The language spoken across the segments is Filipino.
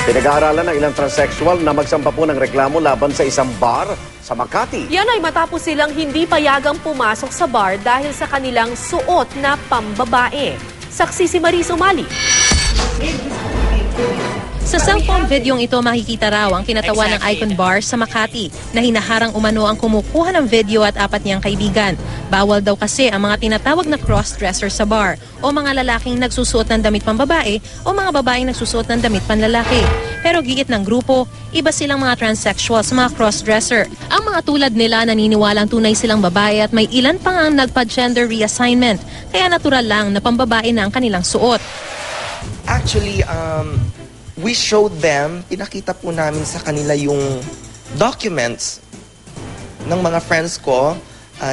Pinag-aaralan ng ilang transsexual na magsampa po ng reklamo laban sa isang bar sa Makati. Yan ay matapos silang hindi payagang pumasok sa bar dahil sa kanilang suot na pambabae. Saksi si Maris Umali. Sa cellphone videong ito makikita raw ang kinatawa ng Icon Bar sa Makati na hinaharang umano ang kumukuha ng video at apat niyang kaibigan. Bawal daw kasi ang mga tinatawag na cross-dresser sa bar o mga lalaking nagsusuot ng damit pambabae o mga babaeng nagsusuot ng damit panlalaki. Pero giit ng grupo, iba silang mga transsexual sa mga cross-dresser. Ang mga tulad nila naniniwalang tunay silang babae at may ilan pang ang nagpa-gender reassignment. Kaya natural lang na pambabae na ang kanilang suot. Actually, we showed them, pinakita po namin sa kanila yung documents ng mga friends ko,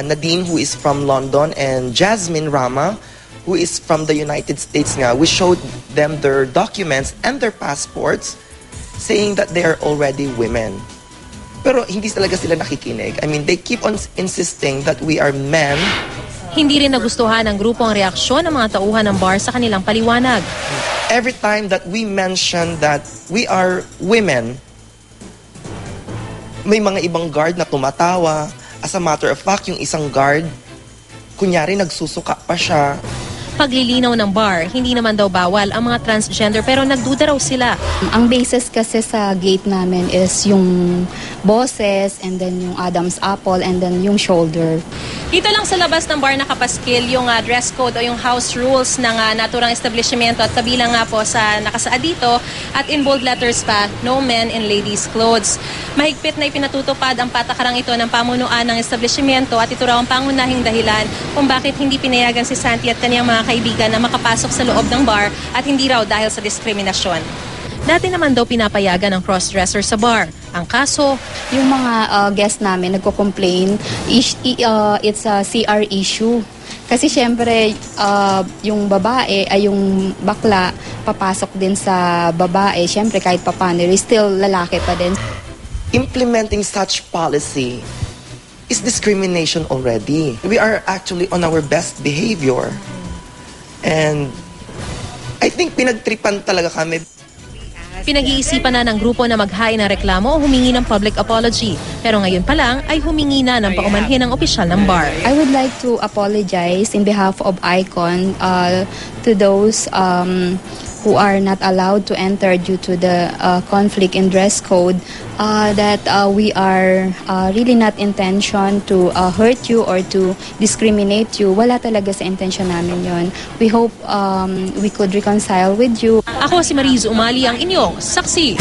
Nadine, who is from London, and Jasmine Rama, who is from the United States nga. We showed them their documents and their passports saying that they are already women. Pero hindi talaga sila nakikinig. I mean, they keep on insisting that we are men. Hindi rin nagustuhan ng grupo ang reaksyon ng mga tauhan ng bar sa kanilang paliwanag. Every time that we mention that we are women, may mga ibang guard na tumatawa. As a matter of fact, yung isang guard, kunyari nagsusuka pa siya. Paglilinaw ng bar, hindi naman daw bawal ang mga transgender pero nagduda raw sila. Ang basis kasi sa gate namin is yung boses and then yung Adam's apple and then yung shoulder. Dito lang sa labas ng bar nakapaskil yung dress code o yung house rules ng naturang establishmento at kabilang nga po sa nakasaad dito at in bold letters pa, no men in ladies' clothes. Mahigpit na ipinatutupad ang patakarang ito ng pamunuan ng establishmento at ito raw ang pangunahing dahilan kung bakit hindi pinayagan si Santi at kaniyang mga kaibigan na makapasok sa loob ng bar at hindi raw dahil sa diskriminasyon. Dati naman daw pinapayagan ng crossdresser sa bar. Ang kaso, yung mga guests namin nagko-complain, it's a CR issue. Kasi syempre, yung babae ay yung bakla, papasok din sa babae. Syempre kahit papano, still lalaki pa din. Implementing such policy is discrimination already. We are actually on our best behavior. And I think pinagtripan talaga kami. pinag-iisipan na ng grupo na maghain ng reklamo o humingi ng public apology. Pero ngayon pa lang ay humingi na ng paumanhin ng opisyal ng bar. I would like to apologize in behalf of Icon to those who are not allowed to enter due to the conflict in dress code, that we are really not intention to hurt you or to discriminate you. Wala talaga sa intention namin yon. We hope we could reconcile with you. Ako si Maris Umali, ang inyong saksi.